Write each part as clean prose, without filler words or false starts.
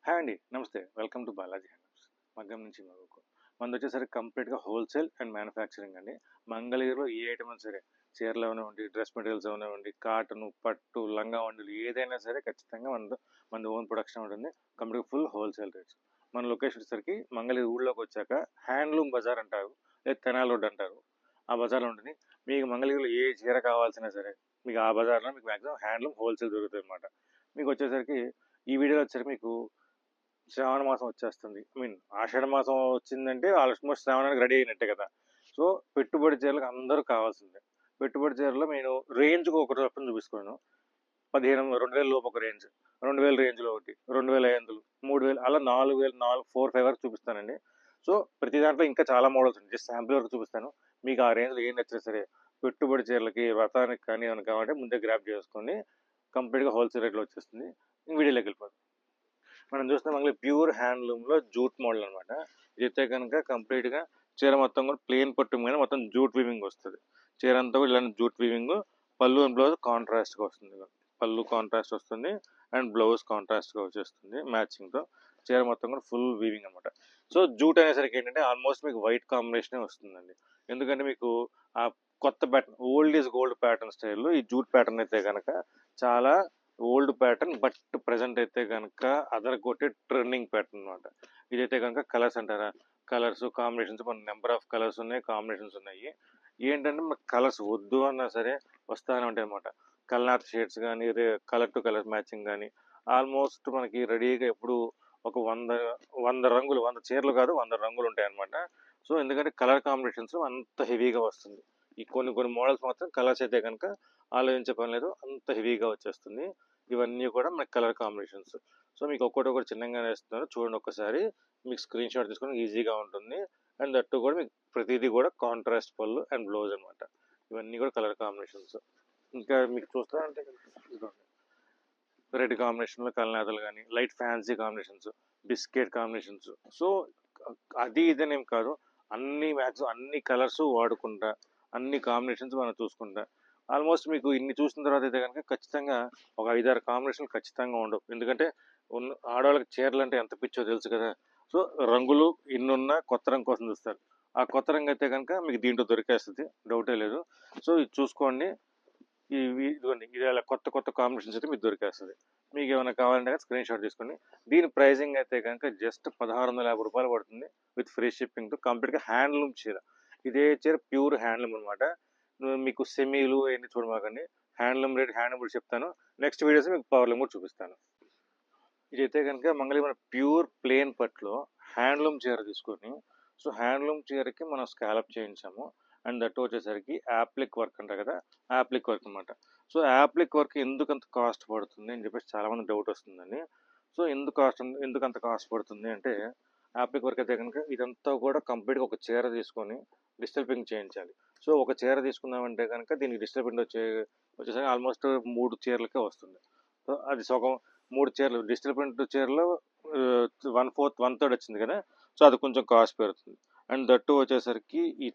Hi అండి. నమస్తే. Welcome to Balaji handlooms. మగ్గం నుంచి మగుకు. మనదొచ్చేసరికి కంప్లీట్‌గా హోల్‌సేల్ అండ్ మ్యానుఫ్యాక్చరింగ్ అండి. మంగళగిరిలో ఏ ఐటమ్ అయినా సరే, చీరలు అవనివ్వండి, డ్రెస్ మెటీరియల్స్ అవనివ్వండి, కాటను, పట్టు, లంగా ఓణీలు ఏదైనా సరే ఖచ్చితంగా మనది ఓన్ ప్రొడక్షన్ ఉంటుంది. కంప్లీట్‌గా ఫుల్ హోల్‌సేల్ రేట్స్. మన లొకేషన్ వచ్చేసరికి మంగళగిరి ఊళ్ళోకొచ్చాక హ్యాండ్లూమ్ బజార్ అంటారు. లేదా తెనాలి రోడ్ అంటారు. ఆ బజార్‌లో ఉంటుంది. మీకు మంగళగిరిలో ఏ చీర కావాల్సినా సరే, మీకు ఆ బజార్‌లో మీకు మాక్సిమం హ్యాండ్లూమ్ హోల్‌సేల్ దొరుకుతాయన్నమాట. మీకొచ్చేసరికి ఈ వీడియోలో వచ్చేసరికి మీకు శ్రావణ మాసం వచ్చేస్తుంది. ఆషాఢ మాసం వచ్చిందంటే ఆల్మోస్ట్ శ్రావణానికి రెడీ అయినట్టే కదా! సో, పెట్టుబడి చీరలకు అందరూ కావాల్సిందే. పెట్టుబడి చీరలో నేను రేంజ్‌కి ఒక రకం చూపిస్తున్నాను. 15 2000 లోపు ఒక రేంజ్, 2000 రేంజ్‌లో ఒకటి, 2500, 3000 అలా 4000 4, 5 వరకు చూపిస్తానండి. సో, ప్రతి దాంట్లో ఇంకా చాలా మోడల్స్ ఉన్నాయి. జస్ట్ శాంపిల్ వరకు చూపిస్తాను. మీకు ఆ రేంజ్‌లో ఏం నచ్చినా సరే, పెట్టుబడి చీరలకి, వ్రతానికి కానీ ఏమైనా కావాలంటే ముందే గ్రాబ్ చేసుకొని కంప్లీట్‌గా హోల్‌సేల్ రేట్‌లో వచ్చేస్తుంది. వీడియోలోకి వెళ్ళిపోదాం. మనం చూస్తే మళ్ళీ ప్యూర్ హ్యాండ్లూమ్లో జూట్ మోడల్ అనమాట. ఇదైతే కనుక కంప్లీట్గా చీర మొత్తం కూడా ప్లేన్ పట్టు మీద మొత్తం జూట్ వీవింగ్ వస్తుంది. చీర అంతా కూడా ఇలాంటి జూట్ వీవింగ్, పళ్ళు అండ్ బ్లౌజ్ కాంట్రాస్ట్గా వస్తుంది. పళ్ళు కాంట్రాస్ట్ వస్తుంది అండ్ బ్లౌజ్ కాంట్రాస్ట్గా వచ్చేస్తుంది మ్యాచింగ్తో. చీర మొత్తం కూడా ఫుల్ వీవింగ్ అనమాట. సో జూట్ అనేసరికి ఏంటంటే ఆల్మోస్ట్ మీకు వైట్ కాంబినేషనే వస్తుందండి. ఎందుకంటే మీకు ఆ కొత్త pattern, old is gold pattern స్టైల్లో ఈ జూట్ ప్యాటర్న్ అయితే కనుక చాలా ఓల్డ్ ప్యాటర్న్, బట్ ప్రజెంట్ అయితే కనుక అదరగొట్టే ట్రెండింగ్ ప్యాటర్న్ అనమాట. ఇదైతే కనుక కలర్స్ అంటారా, కలర్స్ కాంబినేషన్స్ మన నెంబర్ ఆఫ్ కలర్స్ ఉన్నాయి, కాంబినేషన్స్ ఉన్నాయి. ఏంటంటే మనకు కలర్స్ వద్దు అన్నా సరే వస్తానే ఉంటాయి అనమాట. కల్నాథ్ షేడ్స్ కానీ, కలర్ టు కలర్ మ్యాచింగ్ కానీ ఆల్మోస్ట్ మనకి రెడీగా ఎప్పుడు ఒక 100 రంగులు, 100 చీరలు కాదు 100 రంగులు ఉంటాయి అనమాట. సో ఎందుకంటే కలర్ కాంబినేషన్స్ అంత హెవీగా వస్తుంది. ఈ కొన్ని మోడల్స్ మాత్రం కలర్స్ అయితే కనుక ఆలోచించే పని లేదు, అంత హెవీగా వచ్చేస్తుంది. ఇవన్నీ కూడా మనకి కలర్ కాంబినేషన్స్. సో మీకు ఒక్కొక్కటి చిన్నగా వేస్తున్నారు చూడండి ఒక్కసారి. మీకు స్క్రీన్ షాట్ తీసుకొని ఈజీగా ఉంటుంది. అండ్ దట్టు కూడా మీకు ప్రతిదీ కూడా కాంట్రాస్ట్ పళ్ళు అండ్ బ్లౌజ్ అనమాట. ఇవన్నీ కూడా కలర్ కాంబినేషన్స్. ఇంకా మీకు చూస్తారంటే రెడ్ కాంబినేషన్లో కలనేతలు కానీ, light fancy combinations, biscuit combinations. So అది ఇదనేం కాదు, అన్ని కలర్స్ వాడుకుంటా, అన్ని కాంబినేషన్స్ మనం చూసుకుంటా ఆల్మోస్ట్ మీకు ఇన్ని చూసిన తర్వాత అయితే కనుక ఖచ్చితంగా ఒక 5-6 కాంబినేషన్లు ఖచ్చితంగా ఉండవు. ఎందుకంటే ఆడవాళ్ళకి చీరలు అంటే ఎంత పిచ్చో తెలుసు కదా. సో రంగులు ఇన్నున్నా కొత్త రంగు కోసం చూస్తారు. ఆ కొత్త రంగు అయితే కనుక మీకు దీంట్లో దొరికేస్తుంది, డౌటే లేదు. సో ఇది చూసుకోండి. ఇదిగోండి ఇది అలా కొత్త కాంబినేషన్స్ అయితే మీకు దొరికేస్తుంది. మీకు ఏమైనా కావాలంటే స్క్రీన్ షాట్ తీసుకోండి. దీని ప్రైజింగ్ అయితే కనుక జస్ట్ 1650 రూపాయలు పడుతుంది విత్ ఫ్రీ షిప్పింగ్తో. కంప్లీట్గా హ్యాండ్లూమ్ చీర. ఇదే చీర ప్యూర్ హ్యాండ్లూమ్ అనమాట. మీకు సెమీలు అవన్నీ చూడమాకండి. హ్యాండ్లూమ్ చెప్తాను. నెక్స్ట్ వీడియోస్ మీకు పవర్లూమ్ కూడా చూపిస్తాను. ఇదైతే కనుక మన ప్యూర్ ప్లేన్ పట్లో హ్యాండ్లూమ్ చీర తీసుకొని, సో హ్యాండ్లూమ్ చీరకి మనం స్కాలప్ చేయించాము. అండ్ దట్ వచ్చేసరికి యాప్లిక్ వర్క్ అంటారు కదా, యాప్లిక్ వర్క్ అనమాట. సో యాప్లిక్ వర్క్ ఎందుకు అంత కాస్ట్ పడుతుంది అని చెప్పేసి చాలామంది డౌట్ వస్తుందండి. సో ఎందుకు అంత కాస్ట్ పడుతుంది అంటే, యాప్లిక్ వర్క్ అయితే కనుక ఇదంతా కూడా కంప్లీట్గా ఒక చీర తీసుకొని డిజిటల్ ప్రింట్ చేయించాలి. సో ఒక చీర తీసుకున్నామంటే కనుక దీనికి డిజిటల్ ప్రింట్ వచ్చేసరికి ఆల్మోస్ట్ 3 చీరలకే వస్తుంది. సో అది సగం 3 చీరలు డిజిటల్ ప్రింట్ చీరలో 1/4 1/3 వచ్చింది కదా. సో అది కొంచెం కాస్ట్ పెరుగుతుంది. అండ్ దట్టు వచ్చేసరికి ఈ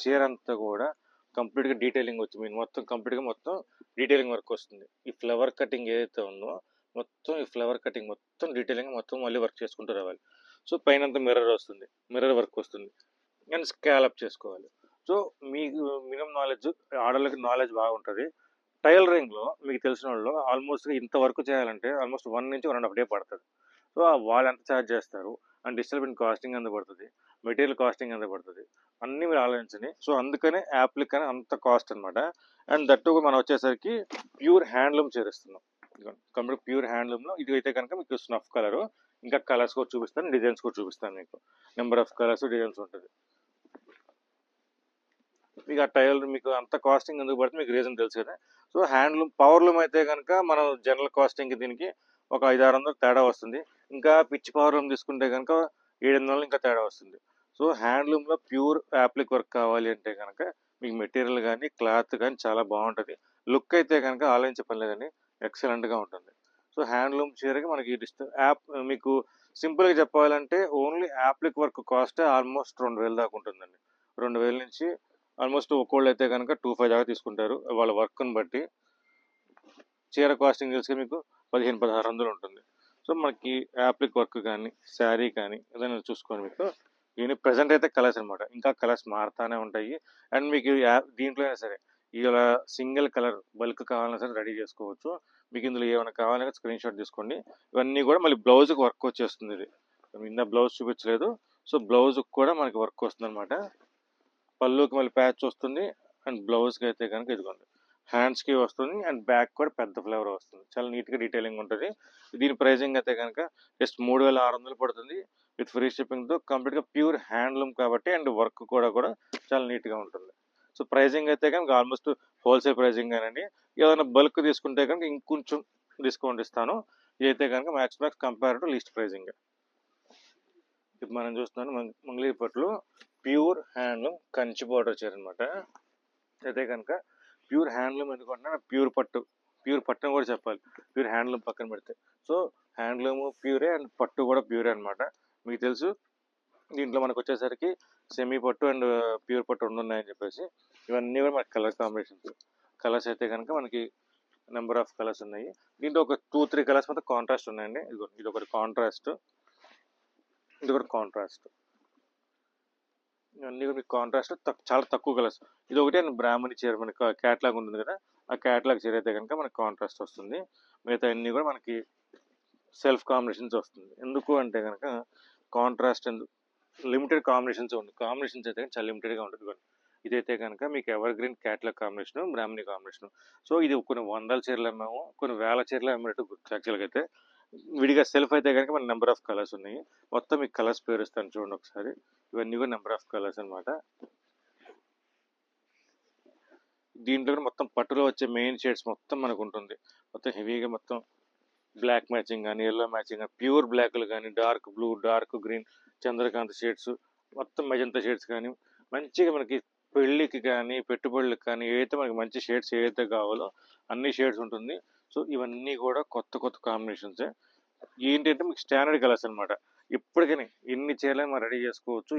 చీర అంతా కూడా కంప్లీట్గా డీటెయిలింగ్ వచ్చి మొత్తం కంప్లీట్గా మొత్తం డీటెయిలింగ్ వర్క్ వస్తుంది. ఈ ఫ్లవర్ కటింగ్ ఏదైతే ఉందో మొత్తం ఈ ఫ్లవర్ కటింగ్ మొత్తం డీటెయిలింగ్ మొత్తం మళ్ళీ వర్క్ చేసుకుంటూ రావాలి. సో పైన మిర్రర్ వస్తుంది, మిర్రర్ వర్క్ వస్తుంది అండ్ స్కాలప్ చేసుకోవాలి. సో మీకు మినిమం నాలెడ్జ్, ఆడవాళ్ళకి నాలెడ్జ్ బాగుంటుంది. టైలరింగ్లో మీకు తెలిసిన వాళ్ళు ఆల్మోస్ట్ ఇంత వర్క్ చేయాలంటే ఆల్మోస్ట్ 1 నుంచి 1.5 డే పడుతుంది. సో వాళ్ళు ఎంత ఛార్జ్ చేస్తారు, అండ్ డిజిటల్ ప్రింట్ కాస్టింగ్ ఎంత పడుతుంది, మెటీరియల్ కాస్టింగ్ ఎంత పడుతుంది, అన్నీ మీరు ఆలోచించండి. సో అందుకనే యాప్లిక్ అని అంత కాస్ట్ అనమాట. అండ్ దట్టు మనం వచ్చేసరికి ప్యూర్ హ్యాండ్లూమ్ చేస్తున్నాం. కంప్లీట్ ప్యూర్ హ్యాండ్లూమ్లో ఇది అయితే కనుక మీకు స్నఫ్ కలరు, ఇంకా కలర్స్ కూడా చూపిస్తాను, డిజైన్స్ కూడా చూపిస్తాను. మీకు నెంబర్ ఆఫ్ కలర్స్ డిజైన్స్ ఉంటుంది. మీకు ఆ టైలర్ మీకు అంత కాస్టింగ్ ఎందుకు పడుతుంది మీకు రీజన్ తెలుసు కదా. సో హ్యాండ్లూమ్ పవర్లూమ్ అయితే కనుక మనం జనరల్ కాస్టింగ్కి దీనికి ఒక 500-600 తేడా వస్తుంది. ఇంకా పిచ్ పవర్లూమ్ తీసుకుంటే కనుక 700 ఇంకా తేడా వస్తుంది. సో హ్యాండ్లూమ్లో ప్యూర్ యాప్లిక్ వర్క్ కావాలి అంటే కనుక మీకు మెటీరియల్ కానీ క్లాత్ కానీ చాలా బాగుంటుంది. లుక్ అయితే కనుక ఆలోచించే పని లేదండి, ఎక్సలెంట్గా ఉంటుంది. సో హ్యాండ్లూమ్ చీరకి మనకి యాప్ మీకు సింపుల్గా చెప్పాలంటే only appliqué work cost almost 2000 దాకా ఉంటుందండి. 2000 నుంచి ఆల్మోస్ట్ ఒక్కోళ్ళు అయితే కనుక 2500 దాకా తీసుకుంటారు వాళ్ళ వర్క్ని బట్టి. చీర కాస్టింగ్ తెలిసి మీకు 1500-1600 ఉంటుంది. సో మనకి యాప్లిక్ వర్క్ కానీ శారీ కానీ ఏదైనా చూసుకోండి. మీకు దీని ప్రజెంట్ అయితే కలర్స్ అనమాట, ఇంకా కలర్స్ మారుతూనే ఉంటాయి. అండ్ మీకు దీంట్లో అయినా సరే ఇలా సింగిల్ కలర్ బల్క్ కావాలన్నా సరే రెడీ చేసుకోవచ్చు. మీకు ఇందులో ఏమైనా కావాలన్నా స్క్రీన్ షాట్ తీసుకోండి. ఇవన్నీ కూడా మళ్ళీ బ్లౌజ్కి వర్క్ వచ్చేస్తుంది. ఇది ఇందా బ్లౌజ్ చూపించలేదు, సో బ్లౌజ్కి కూడా మనకి వర్క్ వస్తుంది అనమాట. పళ్ళుకి మళ్ళీ ప్యాచ్ వస్తుంది, అండ్ బ్లౌజ్కి అయితే కనుక ఇదిగోండి హ్యాండ్స్కి వస్తుంది, అండ్ బ్యాక్ కూడా పెద్ద ఫ్లేవర్ వస్తుంది. చాలా నీట్గా డీటెయిలింగ్ ఉంటుంది. దీని ప్రైజింగ్ అయితే కనుక జస్ట్ 3600 పడుతుంది విత్ ఫ్రీ షిప్పింగ్తో. కంప్లీట్గా ప్యూర్ హ్యాండ్లూమ్ కాబట్టి అండ్ వర్క్ కూడా చాలా నీట్గా ఉంటుంది. సో ప్రైజింగ్ అయితే కనుక ఆల్మోస్ట్ హోల్సేల్ ప్రైజింగ్ కానండి. ఏదైనా బల్క్ తీసుకుంటే కనుక ఇంకొంచెం డిస్కౌంట్ ఇస్తాను. ఇదైతే కనుక max compare to least pricing. ఇప్పుడు మనం చూస్తున్నాను మంగళగిరిపట్లో ప్యూర్ హ్యాండ్లూమ్ కంచి బార్డర్ చీర అనమాట. అయితే కనుక ప్యూర్ హ్యాండ్లూమ్ ఎందుకంటే ప్యూర్ పట్టును కూడా చెప్పాలి, ప్యూర్ హ్యాండ్లూమ్ పక్కన పెడితే. సో హ్యాండ్లూమ్ ప్యూరే అండ్ పట్టు కూడా ప్యూరే అనమాట. మీకు తెలుసు దీంట్లో మనకు వచ్చేసరికి సెమీ పట్టు అండ్ ప్యూర్ పట్టు రెండు ఉన్నాయని చెప్పేసి. ఇవన్నీ కూడా మనకి కలర్ కాంబినేషన్స్. కలర్స్ అయితే కనుక మనకి నెంబర్ ఆఫ్ కలర్స్ ఉన్నాయి. దీంట్లో ఒక 2-3 కలర్స్ మాత్రం కాంట్రాస్ట్ ఉన్నాయండి. ఇది ఒకటి కాంట్రాస్ట్, ఇది ఒకటి కాంట్రాస్ట్. ఇవన్నీ కూడా మీకు కాంట్రాస్ట్ చాలా తక్కువ కలర్స్. ఇది ఒకటే బ్రాహ్మణి చీర మనకి క్యాట్లాగ్ ఉంటుంది కదా, ఆ క్యాట్లాగ్ చీర అయితే కనుక మనకి కాంట్రాస్ట్ వస్తుంది. మిగతా అన్నీ కూడా మనకి సెల్ఫ్ కాంబినేషన్స్ వస్తుంది. ఎందుకు అంటే కనుక కాంట్రాస్ట్ లిమిటెడ్ కాంబినేషన్స్ ఉంది. కాంబినేషన్స్ అయితే చాలా లిమిటెడ్గా ఉంటుంది. ఇదైతే కనుక మీకు ఎవర్ గ్రీన్ క్యాట్లాగ్ కాంబినేషన్, బ్రాహ్మణి కాంబినేషన్. సో ఇది కొన్ని వందల చీరలు అమ్మాము, కొన్ని వేల చీరలు అమ్మేట్టు యాక్చువల్గా అయితే. విడిగా సెల్ఫ్ అయితే కనుక మన నెంబర్ ఆఫ్ కలర్స్ ఉన్నాయి. మొత్తం మీకు కలర్స్ పేరుస్తాను చూడండి ఒకసారి. ఇవన్నీ కూడా నెంబర్ ఆఫ్ కలర్స్ అనమాట. దీంట్లో కూడా మొత్తం పట్టులో వచ్చే మెయిన్ షేడ్స్ మొత్తం మనకు ఉంటుంది. మొత్తం హెవీగా మొత్తం బ్లాక్ మ్యాచింగ్ కానీ, ఎల్లో మ్యాచింగ్ కానీ, ప్యూర్ బ్లాక్లు కానీ, dark blue, dark green, Chandrakant shades, మొత్తం మెజంతా షేడ్స్ కానీ, మంచిగా మనకి పెళ్ళికి కానీ పెట్టుబడులకు కానీ ఏదైతే మనకి మంచి షేడ్స్ ఏదైతే కావాలో అన్ని షేడ్స్ ఉంటుంది. సో ఇవన్నీ కూడా కొత్త కాంబినేషన్సే. ఏంటంటే మీకు స్టాండర్డ్ కలర్స్ అనమాట. ఇప్పటికైనా ఎన్ని చీరలైనా మనం రెడీ చేసుకోవచ్చు,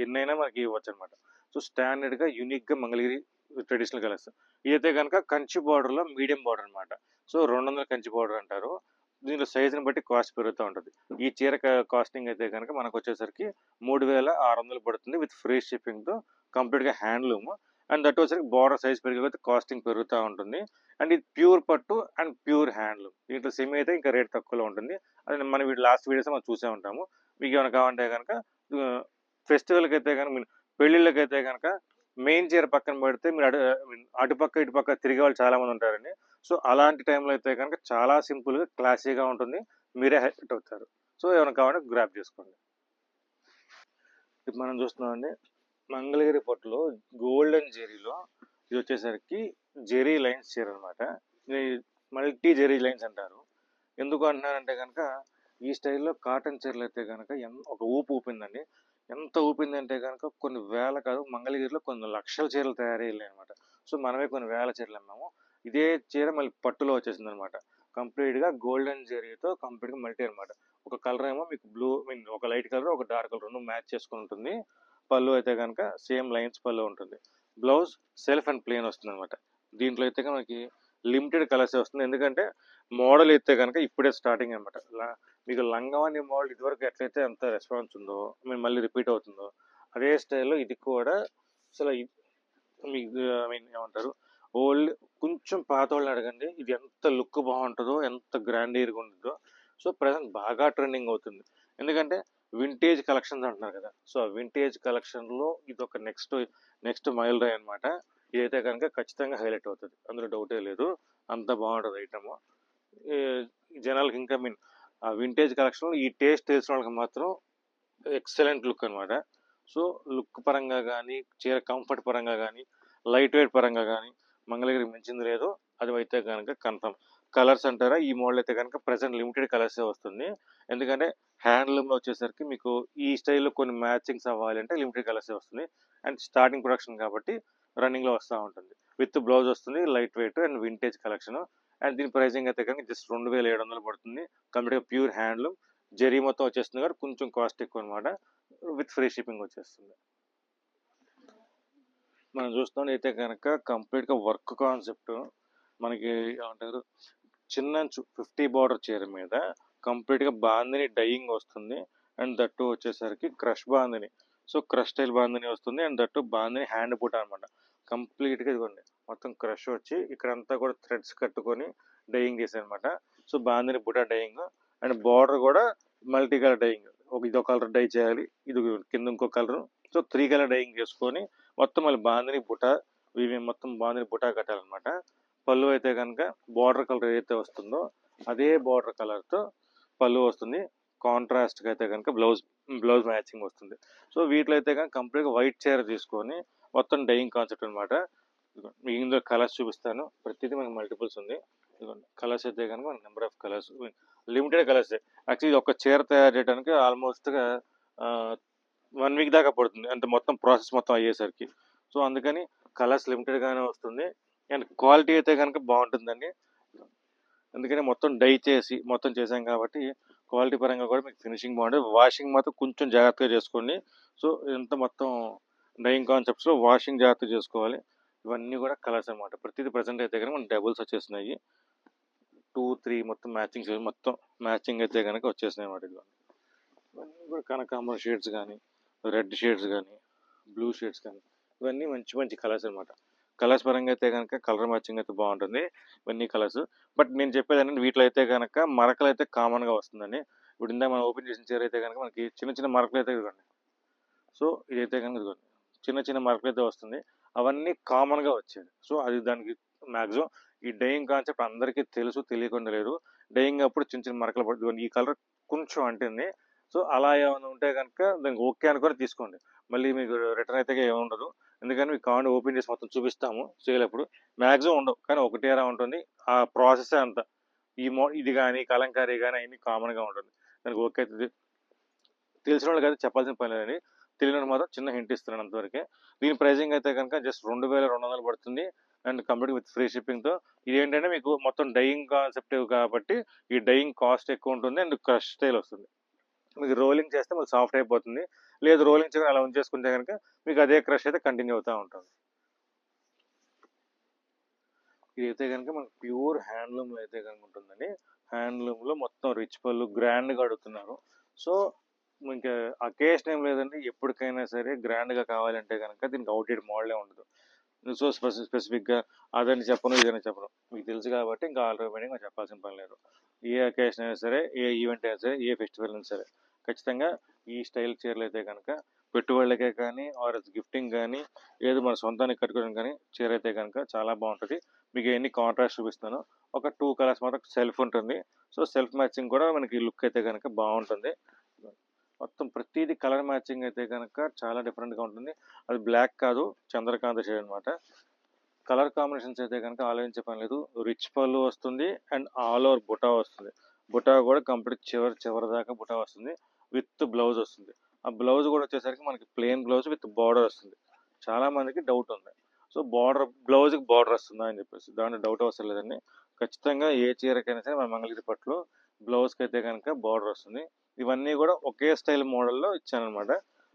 ఎన్నైనా మనకి ఇవ్వచ్చు అనమాట. సో స్టాండర్డ్గా యూనిక్గా మంగళగిరి ట్రెడిషనల్ కలర్స్. ఇదైతే కనుక కంచి బార్డర్లో మీడియం బార్డర్ అనమాట. సో 200 కంచి బార్డర్ అంటారు. దీనిలో సైజుని బట్టి కాస్ట్ పెరుగుతూ ఉంటుంది. ఈ చీర కాస్టింగ్ అయితే కనుక మనకు వచ్చేసరికి 3600 పడుతుంది విత్ ఫ్రీ షిప్పింగ్తో. కంప్లీట్గా హ్యాండ్లూమ్ అండ్ దట్ వచ్చేసరికి బార్డర్ సైజ్ పెరిగిపోతే కాస్టింగ్ పెరుగుతూ ఉంటుంది. అండ్ ఇది ప్యూర్ పట్టు అండ్ ప్యూర్ హ్యాండ్లూమ్. దీంట్లో సెమీ అయితే ఇంకా రేట్ తక్కువలో ఉంటుంది. అది మనం లాస్ట్ వీడియోస్ మనం చూసే ఉంటాము. మీకు ఏమైనా కావాలంటే కనుక ఫెస్టివల్కి అయితే కనుక పెళ్ళిళ్ళకి అయితే కనుక మెయిన్ చీర పక్కన పెడితే మీరు అటుపక్క ఇటుపక్క తిరిగే వాళ్ళు చాలా మంది ఉంటారండి. సో అలాంటి టైంలో అయితే కనుక చాలా సింపుల్గా క్లాసీగా ఉంటుంది. మీరే హైలైట్ అవుతారు. సో ఏమైనా కావాలంటే గ్రాప్ చేసుకోండి. ఇప్పుడు మనం చూస్తున్నామండి మంగళగిరి పట్టులో గోల్డెన్ జెరీలో ఇది వచ్చేసరికి జెరీ లైన్స్ చీర అనమాట. ఇది మల్టీ జెరీ లైన్స్ అంటారు. ఎందుకు అంటున్నారంటే కనుక ఈ స్టైల్లో కాటన్ చీరలు అయితే కనుక ఒక ఊపు ఊపిందండి. ఎంత ఊపిందంటే కనుక కొన్ని వేల కాదు, మంగళగిరిలో కొన్ని లక్షల చీరలు తయారయ్యాయి అనమాట. సో మనమే కొన్ని వేల చీరలు అమ్మాము. ఇదే చీర మళ్ళీ పట్టులో వచ్చేసింది అనమాట. కంప్లీట్గా గోల్డెన్ జెరీతో కంప్లీట్గా మల్టీ అనమాట. ఒక కలర్ ఏమో మీకు బ్లూ మీన్ ఒక లైట్ కలర్, ఒక డార్క్ కలర్ రెండు మ్యాచ్ చేసుకుని ఉంటుంది. పళ్ళు అయితే కనుక సేమ్ లైన్స్ పళ్ళు ఉంటుంది. బ్లౌజ్ సెల్ఫ్ అండ్ ప్లెయిన్ వస్తుంది అనమాట. దీంట్లో అయితే మనకి లిమిటెడ్ కలర్స్ వస్తుంది. ఎందుకంటే మోడల్ అయితే కనుక ఇప్పుడే స్టార్టింగ్ అనమాట. మీకు లంగావని మోడల్ ఇదివరకు ఎట్లయితే అంత రెస్పాన్స్ ఉందో మళ్ళీ రిపీట్ అవుతుందో అదే స్టైల్లో ఇది కూడా అసలు మీకు ఏమంటారు ఓల్డ్ కొంచెం పాత వాళ్ళని అడగండి ఇది ఎంత లుక్ బాగుంటుందో, ఎంత గ్రాండీర్గా ఉంటుందో. సో ప్రజెంట్ బాగా ట్రెండింగ్ అవుతుంది. ఎందుకంటే వింటేజ్ కలెక్షన్స్ అంటున్నారు కదా. సో ఆ వింటేజ్ కలెక్షన్లో ఇది ఒక నెక్స్ట్ మైల్ రాయ్ అనమాట. ఇదైతే కనుక ఖచ్చితంగా హైలైట్ అవుతుంది, అందులో డౌటే లేదు. అంత బాగుంటుంది ఐటమ్. జనాలకి ఇంకా ఆ వింటేజ్ కలెక్షన్లో ఈ టేస్ట్ తెలిసిన వాళ్ళకి మాత్రం ఎక్సలెంట్ లుక్ అనమాట. సో లుక్ పరంగా కానీ, చీర కంఫర్ట్ పరంగా కానీ, లైట్ వెయిట్ పరంగా కానీ మంగళగిరికి మించింది లేదు. అది అయితే కనుక కన్ఫర్మ్. కలర్స్ అంటారా, ఈ మోడల్ అయితే కనుక ప్రజెంట్ లిమిటెడ్ కలర్సే వస్తుంది. ఎందుకంటే హ్యాండ్లూమ్లో వచ్చేసరికి మీకు ఈ స్టైల్లో కొన్ని మ్యాచింగ్స్ అవ్వాలంటే లిమిటెడ్ కలర్సే వస్తుంది. అండ్ స్టార్టింగ్ ప్రొడక్షన్ కాబట్టి రన్నింగ్లో వస్తూ ఉంటుంది. విత్ బ్లౌజ్ వస్తుంది, light weight and vintage collection. And దీని ప్రైసింగ్ అయితే కనుక జస్ట్ 2700 పడుతుంది. కంప్లీట్గా ప్యూర్ హ్యాండ్లూమ్ జెరీ మొత్తం వచ్చేస్తుంది కాబట్టి కొంచెం కాస్ట్ ఎక్కువ అనమాట. విత్ ఫ్రీ షిప్పింగ్ వచ్చేస్తుంది. మనం చూస్తున్నాం అయితే కనుక కంప్లీట్గా వర్క్ కాన్సెప్ట్ మనకి ఏమంటారు చిన్న 50 బార్డర్ చీర మీద కంప్లీట్గా బాందిని డైయింగ్ వస్తుంది. అండ్ దట్టు వచ్చేసరికి crush bandhani. So crush style bandhani వస్తుంది. అండ్ దట్టు బాందిని హ్యాండ్ బూట అనమాట. కంప్లీట్గా ఇదిగోండి మొత్తం క్రష్ వచ్చి ఇక్కడంతా కూడా థ్రెడ్స్ కట్టుకొని డైయింగ్ చేశారనమాట. So bandhani buta dyeing. And border కూడా మల్టీ కలర్ డైయింగ్. ఇదో కలర్ డై చేయాలి, ఇది కింద ఇంకో కలర్. సో 3 కలర్ డైయింగ్ చేసుకొని మొత్తం మళ్ళీ బాందిని బుటా ఇవి మొత్తం బాందిని బుటా కట్టాలన్నమాట. పళ్ళు అయితే కనుక బార్డర్ కలర్ ఏదైతే వస్తుందో అదే బార్డర్ కలర్తో పళ్ళు వస్తుంది. కాంట్రాస్ట్గా అయితే కనుక బ్లౌజ్ మ్యాచింగ్ వస్తుంది. సో వీటిలో అయితే కనుక కంప్లీట్గా వైట్ చీర తీసుకొని మొత్తం డైయింగ్ కాన్సెప్ట్ అనమాట. మీకు ఇందులో కలర్స్ చూపిస్తాను. ప్రతిదీ మనకి మల్టిపుల్స్ ఉంది. కలర్స్ అయితే కనుక మనకి number of colours, limited colours. Actually ఒక చీర తయారు చేయడానికి ఆల్మోస్ట్గా 1 వీక్ దాకా పడుతుంది, అంటే మొత్తం ప్రాసెస్ మొత్తం అయ్యేసరికి. సో అందుకని కలర్స్ లిమిటెడ్గానే వస్తుంది. అండ్ క్వాలిటీ అయితే కనుక బాగుంటుందండి. అందుకని మొత్తం డై చేసి మొత్తం చేసాం కాబట్టి క్వాలిటీ పరంగా కూడా మీకు ఫినిషింగ్ బాగుంటుంది. వాషింగ్ మాత్రం కొంచెం జాగ్రత్తగా చేసుకోండి. సో ఇదంతా మొత్తం డైయింగ్ కాన్సెప్ట్స్లో వాషింగ్ జాగ్రత్తగా చేసుకోవాలి. ఇవన్నీ కూడా కలర్స్ అనమాట. ప్రతిదీ ప్రజెంట్ అయితే కనుక మన డబుల్స్ వచ్చేసినాయి. 2, 3 మొత్తం మొత్తం మ్యాచింగ్ అయితే కనుక వచ్చేసినాయి అన్నమాట. ఇవన్నీ కూడా కనకాంబరం షేడ్స్ కానీ, రెడ్ షేడ్స్ కానీ, బ్లూ షేడ్స్ కానీ, ఇవన్నీ మంచి మంచి కలర్స్ అనమాట. కలర్స్ పరంగా అయితే కనుక కలర్ మ్యాచింగ్ అయితే బాగుంటుంది. ఇవన్నీ కలర్స్. బట్ నేను చెప్పేది ఏంటంటే వీటిలో అయితే కనుక మరకలు అయితే కామన్గా వస్తుందండి. ఇప్పుడు ఇందాక మనం ఓపెన్ చేసిన చీర అయితే కనుక మనకి చిన్న చిన్న మరకలు అయితే ఇదిగోండి. సో ఇదైతే కనుక ఇదిగోండి చిన్న చిన్న మరకలు అయితే వస్తుంది. అవన్నీ కామన్గా వచ్చేది. సో అది దానికి మ్యాక్సిమం ఈ డైయింగ్ కాన్సెప్ట్ అందరికీ తెలుసు, తెలియకుండా లేదు. డైయింగ్ అప్పుడు చిన్న చిన్న మరకలు పడుతుంది. ఈ కలర్ కొంచెం అంటుంది. సో అలా ఏమైనా ఉంటే కనుక దానికి ఓకే అనుకొని తీసుకోండి. మళ్ళీ మీకు రిటర్న్ అయితే ఏమి ఉండదు. ఎందుకని మీకు కావాలంటే ఓపెన్ చేసి మొత్తం చూపిస్తాము సేల్ అప్పుడు. మ్యాక్సిమం ఉండవు, కానీ ఒకటేరా ఉంటుంది. ఆ ప్రాసెస్ అంత ఇది కానీ కలంకారీ కానీ అన్ని కామన్గా ఉంటుంది. దానికి ఓకే అయితే తెలిసిన వాళ్ళకి అయితే చెప్పాల్సిన పని లేదండి. తెలియని మాత్రం చిన్న హింట్ ఇస్తున్నాను అంతవరకే. దీని ప్రైజింగ్ అయితే కనుక జస్ట్ 2200 పడుతుంది. అండ్ కంప్లీట్ విత్ ఫ్రీ షిప్పింగ్తో. ఇదేంటంటే మీకు మొత్తం డైయింగ్ కాన్సెప్ట్ కాబట్టి ఈ డైయింగ్ కాస్ట్ ఎక్కువ ఉంటుంది. అండ్ క్రష్ స్టైల్ వస్తుంది. మీకు రోలింగ్ చేస్తే మళ్ళీ సాఫ్ట్ అయిపోతుంది. లేదు రోలింగ్ చేయడం అలా ఉంచేసుకుంటే కనుక మీకు అదే క్రష్ అయితే కంటిన్యూ అవుతూ ఉంటుంది. ఇదైతే కనుక మనకు ప్యూర్ హ్యాండ్లూమ్లో అయితే కనుక ఉంటుందండి. హ్యాండ్లూమ్లో మొత్తం రిచ్ పళ్ళు గ్రాండ్గా అడుగుతున్నారు. సో ఇంకా అకేషన్ ఏం లేదండి. ఎప్పటికైనా సరే గ్రాండ్గా కావాలంటే కనుక దీనికి అవుట్డేట్ మోడలే ఉండదు. సో స్పెసిఫిక్గా అదని చెప్పను, ఇదని చెప్పను. మీకు తెలుసు కాబట్టి ఇంకా ఆల్రెడీ చెప్పాల్సిన పని లేదు. ఏ అకేషన్ అయినా సరే, ఏ ఈవెంట్ అయినా సరే, ఏ ఫెస్టివల్ అయినా సరే ఖచ్చితంగా ఈ స్టైల్ చీరలు అయితే కనుక పెట్టుబడులకే కానీ ఆర్ గిఫ్టింగ్ కానీ ఏదో మన సొంతానికి కట్టుకోవడం కానీ చీర అయితే కనుక చాలా బాగుంటుంది. మీకు ఎన్ని కాంట్రాస్ట్ చూపిస్తాను. ఒక 2 కలర్స్ మాత్రం సెల్ఫ్ ఉంటుంది. సో సెల్ఫ్ మ్యాచింగ్ కూడా మనకి లుక్ అయితే కనుక బాగుంటుంది. మొత్తం ప్రతిదీ కలర్ మ్యాచింగ్ అయితే కనుక చాలా డిఫరెంట్గా ఉంటుంది. అది బ్లాక్ కాదు, చంద్రకాంత షేడ్ అనమాట. కలర్ కాంబినేషన్స్ అయితే కనుక ఆలోచించే పని లేదు. రిచ్ పళ్ళు వస్తుంది అండ్ ఆల్ ఓవర్ బుటా వస్తుంది. బుటా కూడా కంప్లీట్ చివరి దాకా బుటా వస్తుంది. విత్ బ్లౌజ్ వస్తుంది. ఆ బ్లౌజ్ కూడా వచ్చేసరికి మనకి ప్లెయిన్ బ్లౌజ్ విత్ బార్డర్ వస్తుంది. చాలా మందికి డౌట్ ఉంది. సో బ్లౌజ్కి బార్డర్ వస్తుందా అని చెప్పేసి దాంట్లో డౌట్ అవసరం లేదండి. ఖచ్చితంగా ఏ చీరకైనా సరే మన మంగళగిరి పట్టులో బ్లౌజ్కి అయితే కనుక బార్డర్ వస్తుంది. ఇవన్నీ కూడా ఒకే స్టైల్ మోడల్లో ఇచ్చానమాట.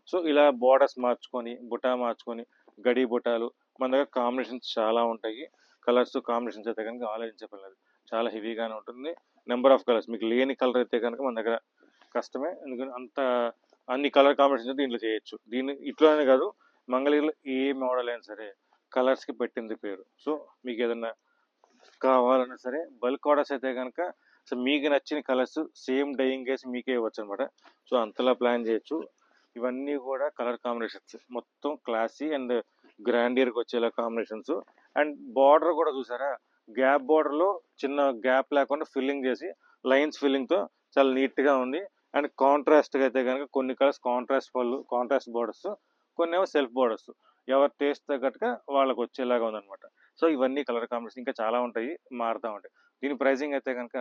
సో ఇలా బార్డర్స్ మార్చుకొని బుటా మార్చుకొని గడి బుటాలు మన దగ్గర కాంబినేషన్స్ చాలా ఉంటాయి. కలర్స్ కాంబినేషన్స్ అయితే కనుక ఆలోచించే పని లేదు. చాలా హెవీగానే ఉంటుంది. నెంబర్ ఆఫ్ కలర్స్ మీకు లేని కలర్ అయితే కనుక మన దగ్గర కష్టమే. ఎందుకంటే అన్ని కలర్ కాంబినేషన్స్ దీంట్లో చేయొచ్చు. ఇట్లానే కాదు, మంగళగిరిలో ఏ మోడల్ అయినా సరే కలర్స్కి పెట్టింది పేరు. సో మీకు ఏదన్నా కావాలన్నా సరే బల్క్ ఆర్డర్స్ అయితే కనుక సో మీకు నచ్చిన కలర్స్ సేమ్ డైయింగ్ వేసి మీకే ఇవ్వచ్చు అనమాట. సో అంతలా ప్లాన్ చేయొచ్చు. ఇవన్నీ కూడా కలర్ కాంబినేషన్స్ మొత్తం క్లాసీ అండ్ గ్రాండియర్కి వచ్చేలా కాంబినేషన్స్. అండ్ బార్డర్ కూడా చూసారా, గ్యాప్ బార్డర్లో చిన్న గ్యాప్ లేకుండా ఫిల్లింగ్ చేసి లైన్స్ ఫిల్లింగ్తో చాలా నీట్గా ఉంది. అండ్ కాంట్రాస్ట్గా అయితే కనుక కొన్ని కలర్స్ కాంట్రాస్ట్ పళ్ళు కాంట్రాస్ట్ బార్డర్స్, కొన్ని ఏమో సెల్ఫ్ బార్డర్స్. ఎవరి టేస్ట్ తగ్గట్టుగా వాళ్ళకి వచ్చేలాగా ఉందన్నమాట. సో ఇవన్నీ కలర్ కాంబినేషన్ ఇంకా చాలా ఉంటాయి, మారుతూ ఉంటాయి. దీని ప్రైసింగ్ అయితే కనుక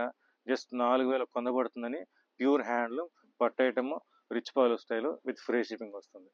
జస్ట్ 4000 పొందబడుతుందని. ప్యూర్ హ్యాండ్లూమ్ పట్టు ఐటమ్ రిచ్ పళ్ళు స్టైల్ విత్ ఫ్రీ షిప్పింగ్ వస్తుంది.